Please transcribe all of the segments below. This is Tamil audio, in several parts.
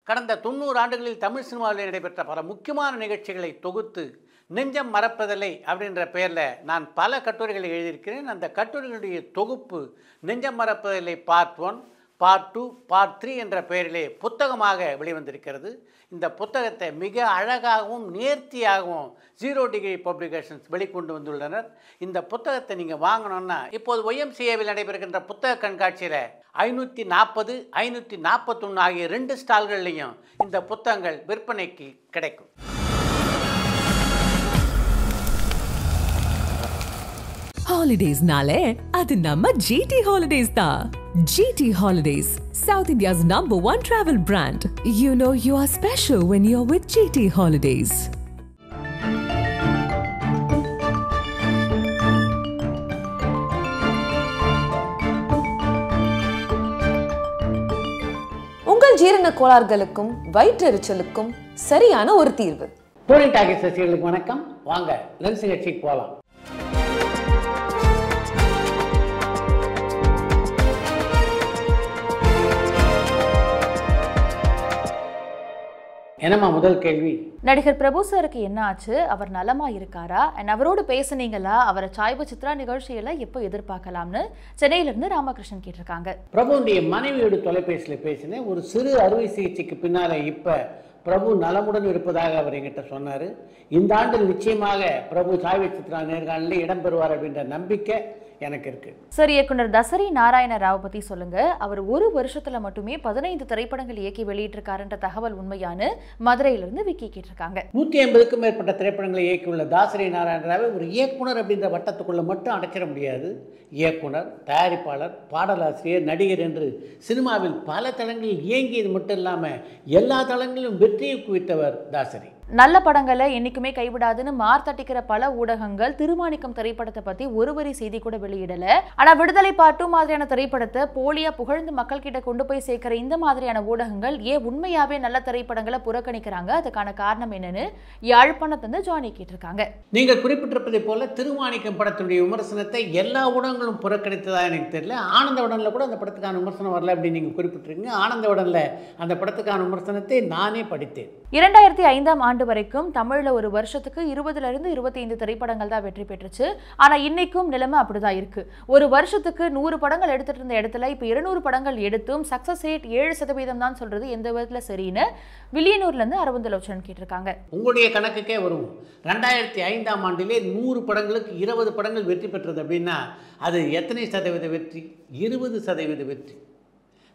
கடந்த 90 ஆண்டுகளில் தமிழ் சினிமாவில் நடைபெற்ற பல முக்கியமான நிகழ்ச்சிகளை தொகுத்து நெஞ்சம் மறப்பதில்லை அப்படின்ற பெயரில் நான் பல கட்டுரைகளை எழுதியிருக்கிறேன். அந்த கட்டுரைகளுடைய தொகுப்பு நெஞ்சம் மறப்பதில்லை பார்ட் 1, பார்ட் 2, பார்ட் 3 என்ற பெயரிலே புத்தகமாக வெளிவந்திருக்கிறது. இந்த புத்தகத்தை மிக அழகாகவும் நேர்த்தியாகவும் 0 டிகிரி பப்ளிகேஷன்ஸ் வெளிக்கொண்டு வந்துள்ளனர். இந்த புத்தகத்தை நீங்கள் வாங்கணும்னா இப்போது YMCAவில் நடைபெறுகின்ற புத்தக கண்காட்சியில் 540, 541 ஆகிய 2 ஸ்டால்கள்லையும் இந்த புத்தகங்கள் விற்பனைக்கு கிடைக்கும். Holidays nale adu namma GT Holidays da. GT Holidays, South India's #1 travel brand. You know you are special when you're with GT Holidays. உங்கள் ஜீரண கோளாறுகளுக்கும் வயிற்றெரிச்சலுக்கும் சரியான ஒரு தீர்வு. டூரிங் டாக்கீஸ் ரசிகர்களுக்கு வணக்கம். வாங்க லென்ஸ் நிகழ்ச்சிக்கு போகலாம். என்னம்மா முதல் கேள்வி? நடிகர் பிரபு சாருக்கு என்ன ஆச்சு? அவர் நலமா இருக்காரா? அண்ட் அவரோடு பேசுனீங்களா? அவரை சாய்வு சித்ரா நிகழ்ச்சியில எப்போ எதிர்பார்க்கலாம்னு சென்னையில இருந்து ராமகிருஷ்ணன் கேட்டிருக்காங்க. பிரபுடைய மனைவியோடு தொலைபேசியில் பேசினேன். ஒரு சிறு அறுவை சிகிச்சைக்கு பின்னால இப்ப பிரபு நலமுடன் இருப்பதாக அவர் என்கிட்ட சொன்னார். இந்த ஆண்டில் நிச்சயமாக பிரபு சாய்வு சித்ரா நேர்காணலில் இடம்பெறுவார் அப்படின்ற நம்பிக்கை எனக்கு இருக்கு. சரி, இயக்குனர் தசரி நாராயண ராவ் பத்தி சொல்லுங்க. அவர் ஒரு வருஷத்துல மட்டுமே 15 திரைப்படங்கள் இயக்கி வெளியிட்டிருக்காருன்ற தகவல் உண்மையானு மதுரையிலிருந்து விக்கி கேட்டிருக்காங்க. 150க்கும் மேற்பட்ட திரைப்படங்களை இயக்கியுள்ள தாசரி நாராயண ராவை ஒரு இயக்குனர் அப்படின்ற வட்டத்துக்குள்ள மட்டும் அடைச்சிட முடியாது. இயக்குனர், தயாரிப்பாளர், பாடலாசிரியர், நடிகர் என்று சினிமாவில் பல தளங்களில் இயங்கியது மட்டும் இல்லாமல் எல்லா தளங்களிலும் வெற்றியை குவித்தவர் தாசரி. நல்ல படங்களை என்னைக்குமே கைவிடாதுன்னு மார்த்தட்டிக்கிற பல ஊடகங்கள் திருமாணிக்கம் திரைப்படத்தை பத்தி ஒரு வரி செய்தி கூட வெளியிடல. ஆனா விடுதலை பார்ட் 2 மாதிரியான திரைப்படத்தை போலியா புகழ்ந்து மக்கள் கிட்ட கொண்டு போய் சேர்க்கிற இந்த மாதிரியான ஊடகங்கள் ஏன் உண்மையாவே நல்ல திரைப்படங்களை புறக்கணிக்கிறாங்க? அதுக்கான காரணம் என்னன்னு யாழ்ப்பாணத்திலிருந்து ஜானி கேட்டிருக்காங்க. நீங்கள் குறிப்பிட்டிருப்பதை போல திருமாணிக்கம் படத்துடைய விமர்சனத்தை எல்லா ஊடகங்களும் புறக்கணித்ததா எனக்கு தெரியல. ஆனந்த உடனில் கூட அந்த படத்துக்கான விமர்சனம் வரல அப்படின்னு நீங்க குறிப்பிட்டிருக்கீங்க. ஆனந்த உடனில் அந்த படத்துக்கான விமர்சனத்தை நானே படித்தேன். 2005ஆம் ஆண்டு வரைக்கும் தமிழ்ல ஒரு வருஷத்துக்கு 20லிருந்து 25 திரைப்படங்கள் தான் வெற்றி பெற்றுச்சு. ஆனா இன்னைக்கும் நிலைமை அப்படிதான் இருக்கு. ஒரு வருஷத்துக்கு 100 படங்கள் எடுத்துட்டு இருந்த இடத்துல இப்ப 200 படங்கள் எடுத்தும் சக்சஸ் ரேட் 7% தான் சொல்றது எந்த விதத்துல சரின்னு வில்லியனூர்ல இருந்து அரவிந்த் லோச்சன் கேட்டிருக்காங்க. உங்களுடைய கணக்குக்கே வருவோம். 2005ஆம் ஆண்டிலே 100 படங்களுக்கு 20 படங்கள் வெற்றி பெற்றது அப்படின்னா அது எத்தனை சதவீத வெற்றி? 20% வெற்றி.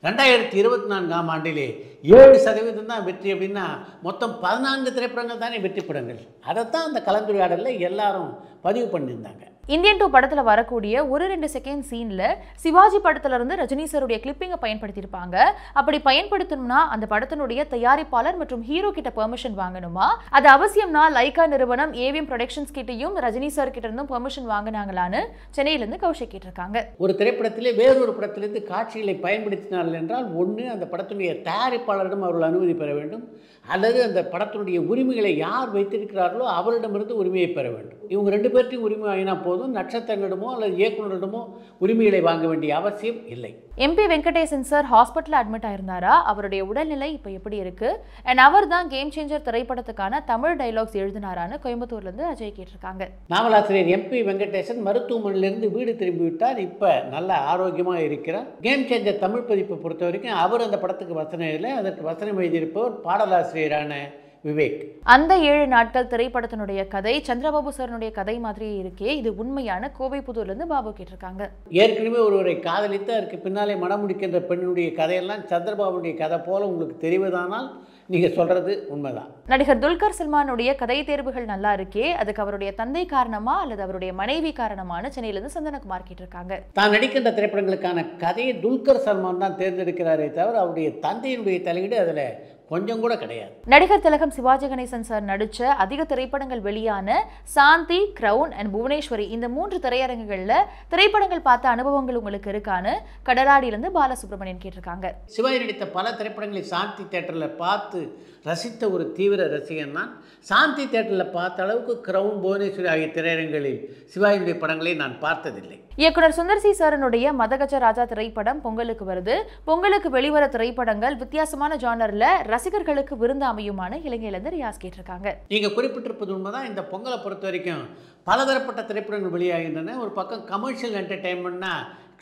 2024ஆம் ஆண்டிலே 7% தான் வெற்றி அப்படின்னா மொத்தம் 14 திரைப்படங்கள் தானே வெற்றி படங்கள். அதைத்தான் அந்த கலந்துரையாடலில் எல்லாரும் பதிவு பண்ணியிருந்தாங்க. இந்தியன் 2 படத்துல வரக்கூடிய ஒரு 2 செகண்ட் சீன்ல சிவாஜி படத்துல இருந்து ரஜினி சாருடைய கிளிப்பிங்கை பயன்படுத்தியிருப்பாங்க. அப்படி பயன்படுத்தணும்னா அந்த படத்தினுடைய தயாரிப்பாளர் மற்றும் ஹீரோ கிட்ட பெர்மிஷன் வாங்கணுமா? அது அவசியம்னா லைகா நிறுவனம் ஏவிஎம் ப்ரொடக்ஷன்ஸ் கிட்டையும் ரஜினி சார் கிட்ட இருந்தும் பெர்மிஷன் வாங்கினாங்களான்னு சென்னையில இருந்து கௌஷிக் கேட்டிருக்காங்க. ஒரு திரைப்படத்திலே வேறொரு படத்திலிருந்து காட்சிகளை பயன்படுத்தினார்கள் என்றால் ஒன்று அந்த படத்தினுடைய தயாரிப்பாளரிடம் அவர்கள் அனுமதி பெற வேண்டும், அல்லது அந்த படத்தினுடைய உரிமைகளை யார் வைத்திருக்கிறார்களோ அவரிடமிருந்து உரிமையை பெற வேண்டும். இவங்க 2 பேர்த்தையும் உரிமை வாங்கினா போதும். நட்சத்திரங்களிடமோ அல்லது இயக்குநரிடமோ உரிமைகளை வாங்க வேண்டிய அவசியம் இல்லை. MP Venkatesan sir hospital admit ஆயிருந்தாரா? அவருடைய உடல்நிலை இப்போ எப்படி இருக்கு? அண்ட் அவர் தான் கேம் சேஞ்சர் திரைப்படத்துக்கான தமிழ் டைலாக்ஸ் எழுதினாரான்னு கோயம்புத்தூர்ல இருந்து அஜய் கேட்டிருக்காங்க. நாவலாசிரியர் எம்பி வெங்கடேசன் மருத்துவமனையிலிருந்து வீடு திரும்பி விட்டார். இப்ப நல்ல ஆரோக்கியமா இருக்கிறார். கேம் சேஞ்சர் தமிழ் பதிப்பை பொறுத்த வரைக்கும் அவர் அந்த படத்துக்கு வசனம் இல்லை. அதற்கு வசனம் எழுதியிருப்பவர் பாடலாசிரியரான விவேக். அந்த 7 நாட்கள் திரைப்படத்தினுடைய கதை சந்திரபாபு சாருடைய கதை மாதிரியே இருக்கே, இது உண்மையான? கோவை புதூர்ல இருந்து பாபு கேட்டிருக்காங்க. ஏற்கனவே ஒருவரை காதலித்து அதற்கு பின்னாலே மனம் முடிக்கின்ற பெண்ணுடைய கதையெல்லாம் சந்திரபாபுடைய கதை போல உங்களுக்கு தெரிவதானால் நீங்க சொல்றது உண்மைதான். நடிகர் துல்கர் சல்மானுடைய கதை தேர்வுகள் நல்லா இருக்கே, அதுக்கு அவருடைய தந்தை காரணமா அல்லது அவருடைய மனைவி காரணமானு சென்னையில இருந்து சந்தனகுமார் கேட்டிருக்காங்க. தான் நடிக்கின்ற திரைப்படங்களுக்கான கதையை துல்கர் சல்மான் தான் தேர்ந்தெடுக்கிறாரே தவிர அவருடைய தந்தையினுடைய தலையீடு அதுல கொஞ்சம் கூட கிடையாது. நடிகர் திலகம் சிவாஜி கணேசன் சார் நடிச்ச அதிக திரைப்படங்கள் வெளியான சாந்தி, கிரவுன் அண்ட் புவனேஸ்வரி இந்த 3 திரையரங்குகள்ல திரைப்படங்கள் பார்த்த அனுபவங்கள் உங்களுக்கு இருக்கான்னு கடலாடியிலிருந்து பாலசுப்ரமணியன் கேட்டிருக்காங்க. சிவாஜி நடித்த பல திரைப்படங்களை சாந்தி தியேட்டர்ல பார்த்து ரசித்த ஒரு தீவிர ரசிகன் தான். சாந்தி தியேட்டரில் பார்த்த அளவுக்கு கிரவுன், புவனேஸ்வரி ஆகிய திரையரங்களில் சிவாஜியுடைய படங்களை நான் பார்த்ததில்லை. இயக்குனர் சுந்தர் சி சாரனுடைய மதகஜ ராஜா திரைப்படம் பொங்கலுக்கு வருது. பொங்கலுக்கு வெளிவர திரைப்படங்கள் வித்தியாசமான ஜானர்ல ரசிகர்களுக்கு விருந்து அமையுமான இலங்கையிலிருந்து ரியாஸ் கேட்டிருக்காங்க. நீங்கள் குறிப்பிட்டிருப்பது உண்மைதான். இந்த பொங்கலை பொறுத்த வரைக்கும் பலதரப்பட்ட திரைப்படங்கள் வெளியாகின்றன. ஒரு பக்கம் கமர்ஷியல் என்டர்டெயின்மெண்ட்னா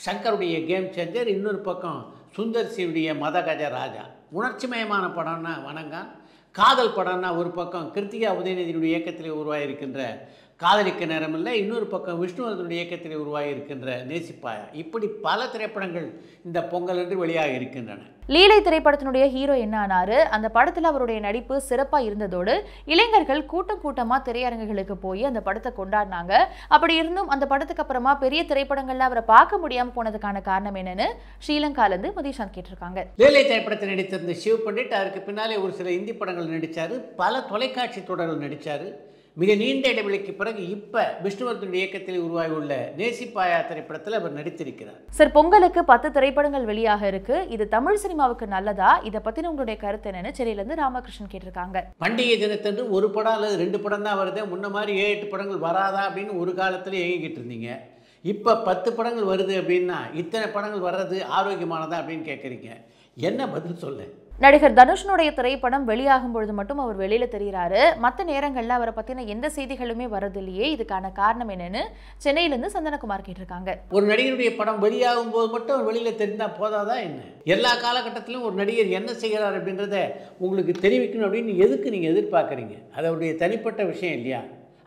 சங்கருடைய கேம் சேஞ்சர், இன்னொரு பக்கம் சுந்தர்சியுடைய மதகஜ ராஜா. உணர்ச்சிமயமான படம்னா வணங்கான், காதல் படம்னா ஒரு பக்கம் கிருத்திகா உதயநிதியினுடைய இயக்கத்தில் உருவாகியிருக்கின்ற காதலிக்க நேரமில்லை, இன்னொரு பக்கம் விஷ்ணுவர்தனுடைய இயக்கத்தில் உருவாகியிருக்கின்ற நேசிப்பாயா. இப்படி பல திரைப்படங்கள் இந்த பொங்கல் என்று வெளியாக இருக்கின்றன. லீலை திரைப்படத்தினுடைய ஹீரோ என்ன ஆனாரு, அந்த படத்தில் அவருடைய நடிப்பு சிறப்பாக இருந்ததோடு இளைஞர்கள் கூட்டம் கூட்டமாக திரையரங்குகளுக்கு போய் அந்த படத்தை கொண்டாடினாங்க. அப்படி இருந்தும் அந்த படத்துக்கு அப்புறமா பெரிய திரைப்படங்கள்ல அவரை பார்க்க முடியாமல் போனதுக்கான காரணம் என்னன்னு ஸ்ரீலங்காலேருந்து மதிஷாந்த் கேட்டிருக்காங்க. லீலை திரைப்படத்தில் நடித்திருந்த சிவ் பண்டிட், அதற்கு பின்னாலே ஒரு சில இந்தி படங்கள் நடித்தார், பல தொலைக்காட்சி தொடர்கள் நடித்தார். மிக நீண்ட இடைவெளிக்கு பிறகு இப்ப விஷ்ணுவர்தனுடைய இயக்கத்தில் உருவாகியுள்ள நேசிப்பாயா திரைப்படத்தில் அவர் நடித்திருக்கிறார். சார், பொங்கலுக்கு 10 திரைப்படங்கள் வெளியாக இருக்கு. இது தமிழ் சினிமாவுக்கு நல்லதா? இதை பத்தின உங்களுடைய கருத்து என்னன்னு சென்னையிலிருந்து ராமகிருஷ்ணன் கேட்டிருக்காங்க. பண்டிகை தினத்தன்று ஒரு படம் அல்லது 2 படம் தான் வருது, முன்ன மாதிரி 7-8 படங்கள் வராதா அப்படின்னு ஒரு காலத்தில் ஏங்கிக்கிட்டு இருந்தீங்க. இப்போ 10 படங்கள் வருது அப்படின்னா இத்தனை படங்கள் வர்றது ஆரோக்கியமானதா அப்படின்னு கேட்குறீங்க. என்ன பதில் சொல்ல? நடிகர் தனுஷனுடைய திரைப்படம் வெளியாகும் பொழுது மட்டும் அவர் வெளியில தெரிகிறாரு, மற்ற நேரங்கள்ல அவரை பத்தின எந்த செய்திகளுமே வரதில்லையே, இதுக்கான காரணம் என்னன்னு சென்னையிலிருந்து சந்தனகுமார் கேட்டிருக்காங்க. ஒரு நடிகருடைய படம் வெளியாகும் போது மட்டும் அவர் வெளியில தெரிந்தா போதாதா என்ன? எல்லா காலகட்டத்திலும் ஒரு நடிகர் என்ன செய்கிறார் அப்படின்றத உங்களுக்கு தெரிவிக்கணும் அப்படின்னு எதுக்கு நீங்க எதிர்பார்க்குறீங்க? அது அவருடைய தனிப்பட்ட விஷயம் இல்லையா?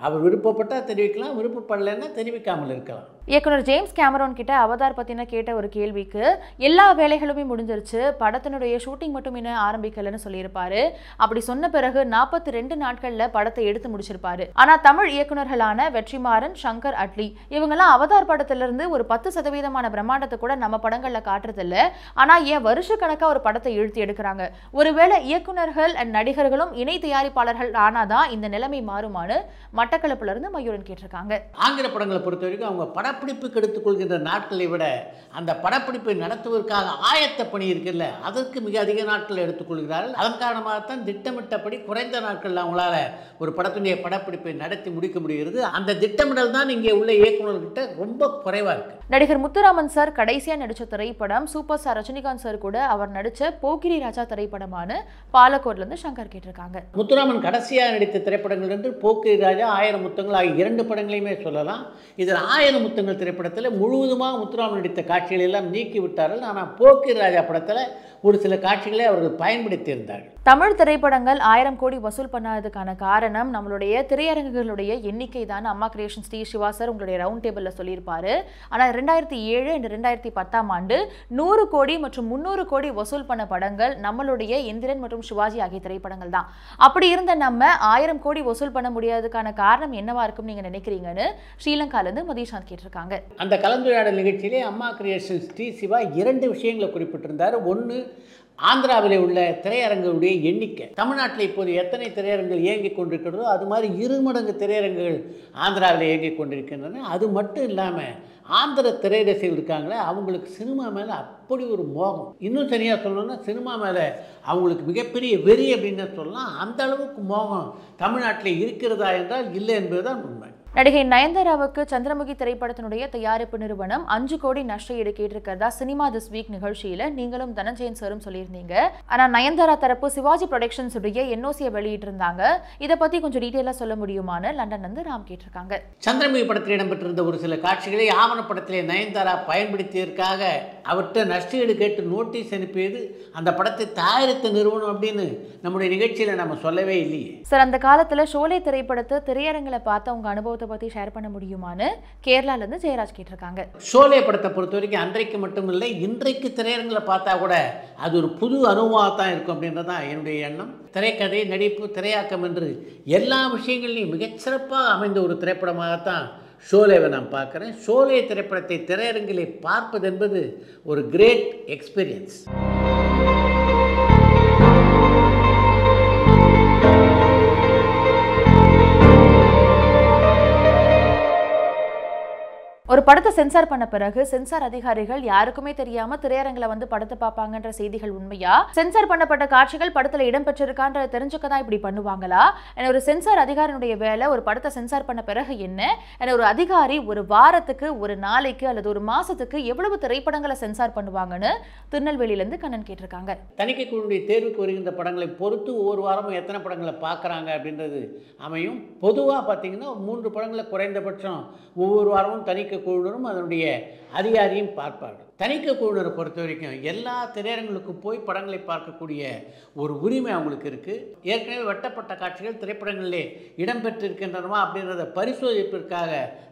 அவர் விருப்பப்பட்டால் தெரிவிக்கலாம், விருப்பப்படலைன்னா தெரிவிக்காமல் இருக்கலாம். இயக்குனர் ஜேம்ஸ் கேமரோன் கிட்ட அவதார் பத்தின கேட்ட ஒரு கேள்விக்கு எல்லா வேலைகளுமே முடிஞ்சிருச்சு, படத்தினுடைய ஷூட்டிங் மட்டும் இன்னும் ஆரம்பிக்கலன்னு சொல்லியிருப்பாரு. அப்படி சொன்ன பிறகு 42 நாட்கள்ல படத்தை எடுத்து முடிச்சிருப்பாரு. ஆனா தமிழ் இயக்குநர்களான வெற்றிமாறன், சங்கர் அட்லி இவங்கெல்லாம் அவதார் படத்திலிருந்து ஒரு 10% பிரம்மாண்டத்தை கூட நம்ம படங்கள்ல காட்டுறதில்ல. ஆனா ஏன் வருஷ கணக்கா ஒரு படத்தை இழுத்து எடுக்கிறாங்க? ஒருவேளை இயக்குநர்கள் அண்ட் நடிகர்களும் இணை தயாரிப்பாளர்கள் ஆனாதான் இந்த நிலைமை மாறுமான்னு மட்டக்களப்புல இருந்து மயூரன் கேட்டிருக்காங்க. ஆங்கில படங்களை பொறுத்த வரைக்கும் அவங்க படப்பிடிப்புக்கு எடுத்துக்கொள்கின்ற நாட்களை விட அந்த படப்பிடிப்பை நடத்துவதற்காக ஆயத்த பணி இருக்குல்ல, அதற்கு மிக அதிக நாட்கள் எடுத்துக்கொள்கிறார்கள். அதன் காரணமாகத்தான் திட்டமிட்டபடி குறைந்த நாட்களில் அவங்களால ஒரு படத்துடைய படப்பிடிப்பை நடத்தி முடிக்க முடிகிறது. அந்த திட்டமிடல் தான் இங்கே உள்ள இயக்குநர்கிட்ட ரொம்ப குறைவா இருக்கு. நடிகர் முத்துராமன் சார் கடைசியா நடிச்ச திரைப்படம் சூப்பர் ஸ்டார் ரஜினிகாந்த் சார் கூட அவர் நடிச்ச போக்கிரி ராஜா திரைப்படமான பாலக்கோட்ல இருந்து சங்கர் கேட்டிருக்காங்க. முத்துராமன் கடைசியாக நடித்த திரைப்படங்கள் என்று போக்கிரி ராஜா, 1000 முத்தங்கள் ஆகிய 2 படங்களையுமே சொல்லலாம். இதில் 1000 முத்தங்கள் திரைப்படத்தில் முழுவதுமாக முத்துராமன் நடித்த காட்சிகளை எல்லாம் நீக்கி விட்டார்கள். ஆனால் போக்கிரி ராஜா படத்தில் ஒரு சில காட்சிகளை அவர்கள் பயன்படுத்தி இருந்தார்கள். தமிழ் திரைப்படங்கள் 1000 கோடி வசூல் பண்ணாததுக்கான காரணம் நம்மளுடைய திரையரங்குகளுடைய எண்ணிக்கை தான். அம்மா கிரியேஷன் ஸ்ரீ சிவா சார் உங்களுடைய ரவுண்ட் டேபிள்ல சொல்லியிருப்பாரு. ஆனால் 2007 and 2010 ஆண்டு 100 கோடி மற்றும் 300 கோடி வசூல் பண்ண படங்கள் நம்மளுடைய எந்திரன் மற்றும் சிவாஜி ஆகிய திரைப்படங்கள் தான். அப்படி இருந்த நம்ம 1000 கோடி வசூல் பண்ண முடியாததுக்கான காரணம் என்னவா இருக்கும் நீங்க நினைக்கிறீங்கன்னு ஸ்ரீலங்கால இருந்து மதிஷாந்த் கேட்டிருக்காங்க. அந்த கலந்துரையாடல் நிகழ்ச்சியிலே அம்மா கிரியேஷன் ஸ்ரீ சிவா 2 விஷயங்களை குறிப்பிட்டிருந்தார். ஒன்று, ஆந்திராவில் உள்ள திரையரங்குடைய எண்ணிக்கை. தமிழ்நாட்டில் இப்போது எத்தனை திரையரங்குகள் இயங்கிக் கொண்டிருக்கிறதோ அது மாதிரி 2 மடங்கு திரையரங்குகள் ஆந்திராவில் இயங்கிக் கொண்டிருக்கின்றன. அது மட்டும் இல்லாமல் ஆந்திர திரை ரசிகர்கள் இருக்காங்களே, அவங்களுக்கு சினிமா மேலே அப்படி ஒரு மோகம். இன்னும் சரியாக சொல்லணும்னா சினிமா மேலே அவங்களுக்கு மிகப்பெரிய வெறி அப்படின்னு சொல்லலாம். அந்த அளவுக்கு மோகம் தமிழ்நாட்டில் இருக்கிறதா என்றால் இல்லை என்பதுதான் உண்மை. நடிகை நயன்தாராவுக்கு சந்திரமுகி திரைப்படத்தினுடைய தயாரிப்பு நிறுவனம் 5 கோடி நஷ்ட ஈடு கேட்டிருக்கிறதா சினிமா திஸ் வீக் நிகழ்ச்சியில நீங்களும் தனஞ்சயன் சாரும் சொல்லியிருந்தீங்க. ஆனா நயன்தாரா தரப்பு சிவாஜி ப்ரொடக்ஷன்ஸ் உடைய என்ஓசியை வெளியிட்டு இருந்தாங்க. இதை பத்தி கொஞ்சம் டீட்டெயிலா சொல்ல முடியுமான்னு லண்டன் வந்து ராம் கேட்டிருக்காங்க. சந்திரமுகி படத்தில் இடம்பெற்றிருந்த ஒரு சில காட்சிகளை ஆவணப்படத்திலே நயன்தாரா பயன்படுத்தியதற்காக அவர்கிட்ட நஷ்ட ஈடு கேட்டு நோட்டீஸ் அனுப்பியது அந்த படத்தை தயாரித்த நிறுவனம் அப்படின்னு நம்முடைய நிகழ்ச்சியில நம்ம சொல்லவே இல்லையே. சார், அந்த காலத்துல ஷோலே திரைப்படத்தை திரையரங்களை பார்த்து உங்க அனுபவத்தை பத்தி ஷேர் பண்ண முடியுமான்னு கேரளால இருந்து ஜெயராஜ் கேட்டிருக்காங்க. ஷோலே படத்தை பொறுத்த வரைக்கும் அன்றைக்கு மட்டும் இல்லை, இன்றைக்கு திரையரங்களை பார்த்தா கூட அது ஒரு புது அனுபவமாக தான் இருக்கும் அப்படின்றதான் என்னுடைய எண்ணம். திரைக்கதை, நடிப்பு, திரையாக்கம் என்று எல்லா விஷயங்களையும் மிகச்சிறப்பாக அமைந்த ஒரு திரைப்படமாகத்தான் ஷோலேவை நான் பார்க்குறேன். ஷோலே திரைப்படத்தை திரையரங்கிலே பார்ப்பது என்பது ஒரு கிரேட் எக்ஸ்பீரியன்ஸ். ஒரு படத்தை சென்சார் பண்ண பிறகு சென்சார் அதிகாரிகள் யாருக்குமே தெரியாம திரையரங்கில வந்து படத்தை பார்ப்பாங்கன்ற செய்திகள் உண்மையா? சென்சார் பண்ணப்பட்ட காட்சிகள் படத்துல இடம்பெற்றிருக்கான்ற தெரிஞ்சுக்கதான் இப்படி பண்ணுவாங்களா? ஒரு சென்சார் அதிகாரியுடைய வேலை ஒரு படத்தை சென்சார் பண்ண பிறகு என்ன? ஒரு அதிகாரி ஒரு வாரத்துக்கு, ஒரு நாளைக்கு அல்லது ஒரு மாசத்துக்கு எவ்வளவு திரைப்படங்களை சென்சார் பண்ணுவாங்கன்னு திருநெல்வேலியிலிருந்து கண்ணன் கேட்டிருக்காங்க. தணிக்கை குழுவுடைய தேர்வுக்கு வருகின்ற படங்களை பொறுத்து ஒவ்வொரு வாரமும் எத்தனை படங்களை பார்க்குறாங்க அப்படின்றது அமையும். பொதுவாக பார்த்தீங்கன்னா 3 படங்களை குறைந்தபட்சம் ஒவ்வொரு வாரமும் தணிக்கை குழுவினரும் அதனுடைய அதிகாரியும் பார்ப்பார்கள். தணிக்கை குழுவினரை பொறுத்த வரைக்கும் எல்லா திரையரங்களுக்கும் போய் படங்களை பார்க்கக்கூடிய ஒரு உரிமை அவங்களுக்கு இருக்குது. ஏற்கனவே வெட்டப்பட்ட காட்சிகள் திரைப்படங்களிலே இடம்பெற்றிருக்கின்றனவா அப்படின்றத பரிசோதிப்பிற்காக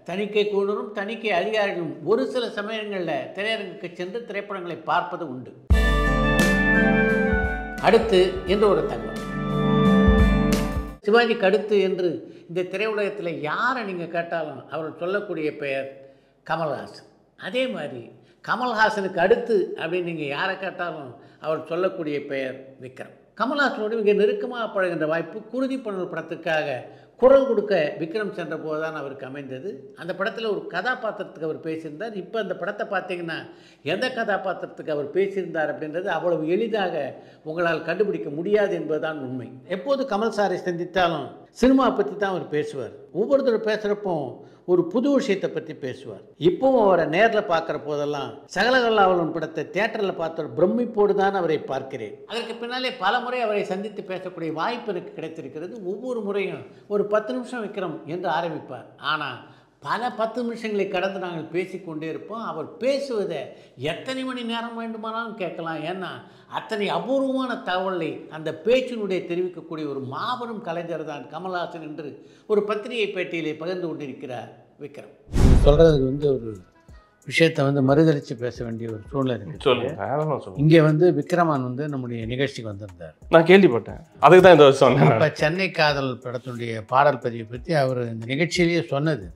தணிக்கை குழுவினரும் தணிக்கை அதிகாரிகளும் ஒரு சில சமயங்களில் திரையரங்குக்கு சென்று திரைப்படங்களை பார்ப்பது உண்டு. அடுத்து என்று ஒரு தங்கம், சிவாஜிக்கு அடுத்து என்று இந்த திரையுலகத்தில் யாரை நீங்கள் கேட்டாலும் அவர் சொல்லக்கூடிய பெயர் கமல்ஹாசன். அதே மாதிரி கமல்ஹாசனுக்கு அடுத்து அப்படின்னு நீங்கள் யாரை கேட்டாலும் அவர் சொல்லக்கூடிய பெயர் விக்ரம். கமல்ஹாசனோடு மிக நெருக்கமாக பழகின்ற வாய்ப்பு குருதி பண்ணல் படத்துக்காக குரல் கொடுக்க விக்ரம் சென்ற போது தான் அவருக்கு அமைந்தது. அந்த படத்தில் ஒரு கதாபாத்திரத்துக்கு அவர் பேசியிருந்தார். இப்போ அந்த படத்தை பார்த்தீங்கன்னா எந்த கதாபாத்திரத்துக்கு அவர் பேசியிருந்தார் அப்படின்றது அவ்வளவு எளிதாக உங்களால் கண்டுபிடிக்க முடியாது என்பதுதான் உண்மை. எப்போது கமல் சாரை சந்தித்தாலும் சினிமா பற்றி தான் அவர் பேசுவார். ஒவ்வொருத்தரும் பேசுகிறப்போ ஒரு புது விஷயத்தை பற்றி பேசுவார். இப்போவும் அவரை நேரில் பார்க்குற போதெல்லாம் சகலகலாவலன் படத்தை தியேட்டரில் பார்த்த பிரமிப்போடு தான் அவரை பார்க்கிறேன். அதற்கு பின்னாலே பல முறை அவரை சந்தித்து பேசக்கூடிய வாய்ப்பு எனக்கு கிடைத்திருக்கிறது. ஒவ்வொரு முறையும் ஒரு 10 நிமிஷம் விக்ரம் என்று ஆரம்பிப்பார். ஆனால் பல 10 நிமிஷங்களை கடந்து நாங்கள் பேசிக்கொண்டே இருப்போம். அவர் பேசுவதை எத்தனை மணி நேரம் வேண்டுமானாலும் கேட்கலாம். ஏன்னா அத்தனை அபூர்வமான தகவலை அந்த பேச்சினுடைய தெரிவிக்கக்கூடிய ஒரு மாபெரும் கலைஞர் தான் கமல்ஹாசன் என்று ஒரு பத்திரிகை பேட்டியிலே பகிர்ந்து கொண்டிருக்கிறார் விக்ரம். சொல்கிறதுக்கு ஒரு விஷயத்தை மறுதளித்து பேச வேண்டிய ஒரு சூழ்நிலை. இங்கே விக்ரமான் நம்முடைய நிகழ்ச்சிக்கு வந்திருந்தார். நான் கேள்விப்பட்டேன். அதுக்கு தான் இந்த வருஷம் இப்போ சென்னை காதல் படத்தினுடைய பாடல் பதிவை பற்றி அவர் இந்த நிகழ்ச்சியிலேயே சொன்னது.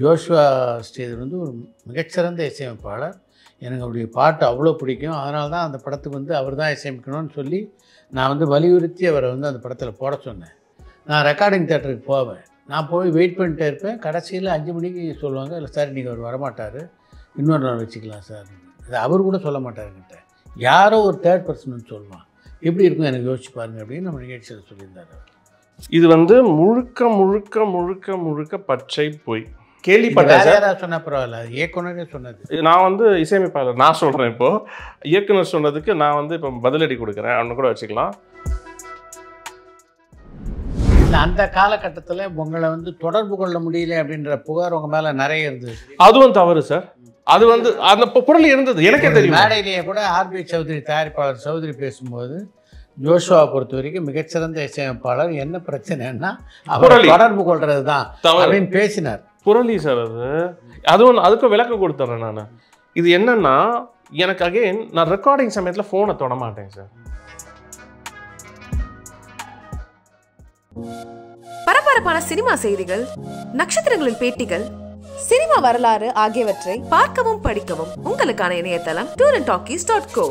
ஜோஷ்வா ஸ்ரீதர் ஒரு மிகச்சிறந்த இசையமைப்பாளர். எனக்கு அவருடைய பாட்டு அவ்வளோ பிடிக்கும். அதனால தான் அந்த படத்துக்கு அவர் தான் இசையமைக்கணும்னு சொல்லி நான் வலியுறுத்தி அவரை அந்த படத்தில் போட சொன்னேன். நான் ரெக்கார்டிங் தியேட்டருக்கு போவேன். நான் போய் வெயிட் பண்ணிட்டே இருப்பேன். கடைசியில் 5 மணிக்கு சொல்லுவாங்க, இல்லை சார் இன்றைக்கி அவர் வரமாட்டார், இன்னொரு நாள் வச்சுக்கலாம் சார். அது அவர் கூட சொல்ல மாட்டாருங்கிட்ட, யாரோ ஒரு தேர்ட் பர்சன் சொல்லுவான். எப்படி இருக்கும் எனக்கு யோசிச்சு பாருங்க அப்படின்னு நம்ம நிகழ்ச்சியில் சொல்லியிருந்தார். இது முழுக்க முழுக்க முழுக்க முழுக்க பச்சை பொய். கேள்விப்பட்டேன். சொன்ன பரவாயில்ல, இயக்குனரே சொன்னது. நான் இசையமைப்பாளர் நான் சொல்கிறேன். இப்போது இயக்குனர் சொன்னதுக்கு நான் இப்போ பதிலடி கொடுக்குறேன் அப்படின்னு கூட வச்சுக்கலாம். அந்த காலகட்டத்தில் உங்களை தொடர்பு கொள்ள முடியல அப்படின்ற புகார் உங்கள் மேலே நிறைய இருந்தது. அதுவும் தவறு சார். அது அந்த பொருள் இருந்தது எனக்கே தெரியும். மேடையிலேயே கூட ஆர்பி சௌத்ரி தயாரிப்பாளர் சௌத்ரி பேசும்போது ஜோஷுவா பொறுத்த வரைக்கும் மிகச்சிறந்த இசையமைப்பாளர், என்ன பிரச்சனைன்னா அவர் தொடர்பு கொள்வது தான் அப்படின்னு பேசினார். புரளி சார் அதுக்கும் விளக்கம் கொடுத்துட்றேன் நான். இது என்னன்னா, எனக்கு அகைன் நான் ரெக்கார்டிங் சமயத்தில் ஃபோனை தொட மாட்டேன் சார். பரபரப்பான சினிமா செய்திகள், நட்சத்திரங்களின் பேட்டிகள், சினிமா வரலாறு ஆகியவற்றை பார்க்கவும் படிக்கவும் உங்களுக்கான இணையதளம் tourantalkies.co.